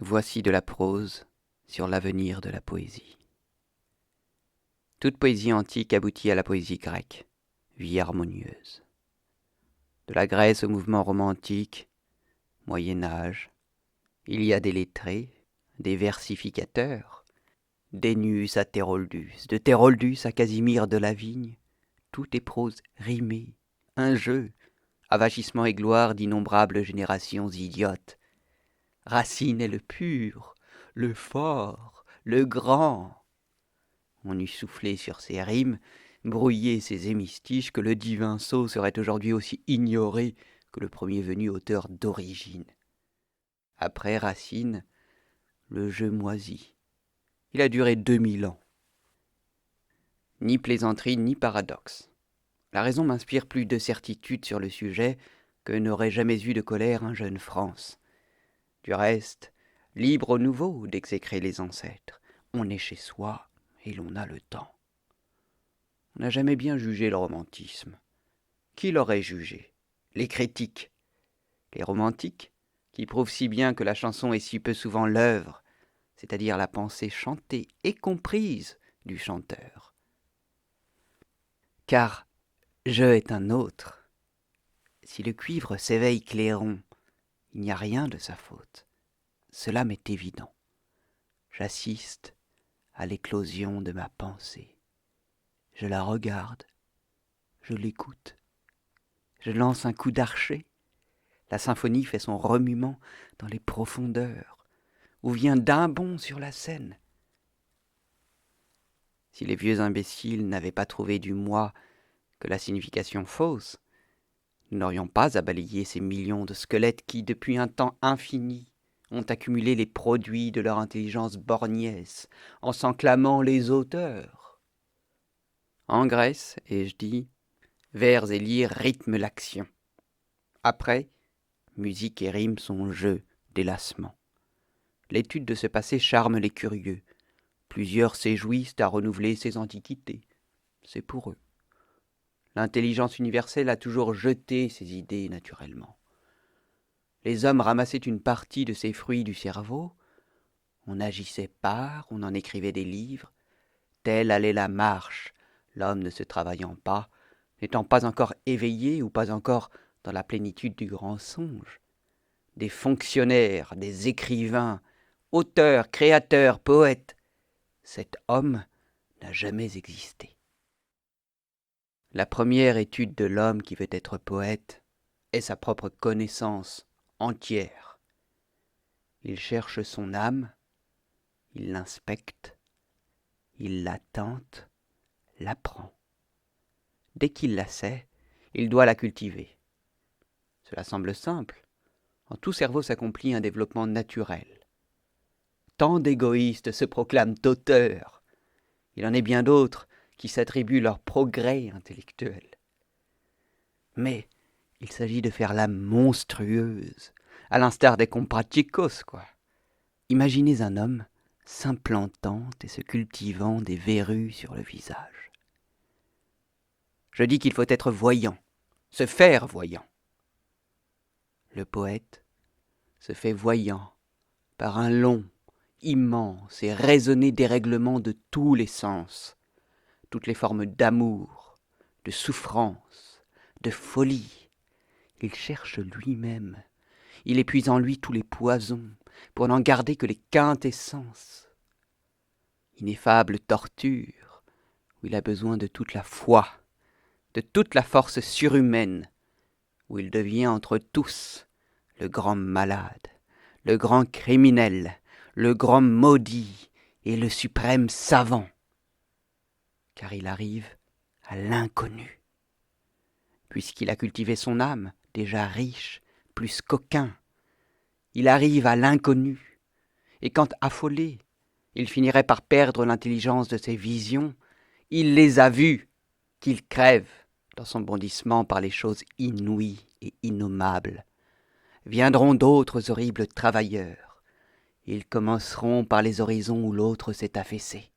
Voici de la prose sur l'avenir de la poésie. Toute poésie antique aboutit à la poésie grecque, vie harmonieuse. De la Grèce au mouvement romantique, Moyen-Âge, il y a des lettrés, des versificateurs, d'Ennius à Théroldus, de Théroldus à Casimir de Lavigne, tout est prose rimée, un jeu, avachissement et gloire d'innombrables générations idiotes. Racine est le pur, le fort, le grand. On eût soufflé sur ces rimes, brouillé ces hémistiches, que le divin sot serait aujourd'hui aussi ignoré que le premier venu auteur d'origine. Après Racine, le jeu moisit. Il a duré 2000 ans. Ni plaisanterie, ni paradoxe. La raison m'inspire plus de certitude sur le sujet que n'aurait jamais eu de colère un jeune France. Du reste, libre au nouveau d'exécrer les ancêtres, on est chez soi et l'on a le temps. On n'a jamais bien jugé le romantisme. Qui l'aurait jugé? Les critiques. Les romantiques, qui prouvent si bien que la chanson est si peu souvent l'œuvre, c'est-à-dire la pensée chantée et comprise du chanteur. Car je est un autre. Si le cuivre s'éveille clairon, il n'y a rien de sa faute. Cela m'est évident. J'assiste à l'éclosion de ma pensée. Je la regarde, je l'écoute. Je lance un coup d'archet. La symphonie fait son remuement dans les profondeurs, ou vient d'un bond sur la scène. Si les vieux imbéciles n'avaient pas trouvé du moi que la signification fausse, nous n'aurions pas à balayer ces millions de squelettes qui, depuis un temps infini, ont accumulé les produits de leur intelligence borgnesse, en s'en clamant les auteurs. En Grèce, ai-je dit, vers et lyres rythment l'action. Après, musique et rime sont jeu, délassement. L'étude de ce passé charme les curieux. Plusieurs s'éjouissent à renouveler ces antiquités. C'est pour eux. L'intelligence universelle a toujours jeté ces idées naturellement. Les hommes ramassaient une partie de ces fruits du cerveau, on agissait par, on en écrivait des livres, telle allait la marche, l'homme ne se travaillant pas, n'étant pas encore éveillé ou pas encore dans la plénitude du grand songe. Des fonctionnaires, des écrivains, auteurs, créateurs, poètes, cet homme n'a jamais existé. La première étude de l'homme qui veut être poète est sa propre connaissance entière. Il cherche son âme, il l'inspecte, il la tente, l'apprend. Dès qu'il la sait, il doit la cultiver. Cela semble simple. En tout cerveau s'accomplit un développement naturel. Tant d'égoïstes se proclament auteurs. Il en est bien d'autres qui s'attribuent leur progrès intellectuel. Mais il s'agit de faire l'âme monstrueuse, à l'instar des comprachicos, quoi. Imaginez un homme s'implantant et se cultivant des verrues sur le visage. Je dis qu'il faut être voyant, se faire voyant. Le poète se fait voyant par un long, immense et raisonné dérèglement de tous les sens, toutes les formes d'amour, de souffrance, de folie. Il cherche lui-même, il épuise en lui tous les poisons, pour n'en garder que les quintessences. Ineffable torture, où il a besoin de toute la foi, de toute la force surhumaine, où il devient entre tous le grand malade, le grand criminel, le grand maudit et le suprême savant, car il arrive à l'inconnu. Puisqu'il a cultivé son âme, déjà riche, plus qu'aucun, il arrive à l'inconnu, et quand affolé, il finirait par perdre l'intelligence de ses visions, il les a vues, qu'il crève dans son bondissement par les choses inouïes et innommables. Viendront d'autres horribles travailleurs, ils commenceront par les horizons où l'autre s'est affaissé.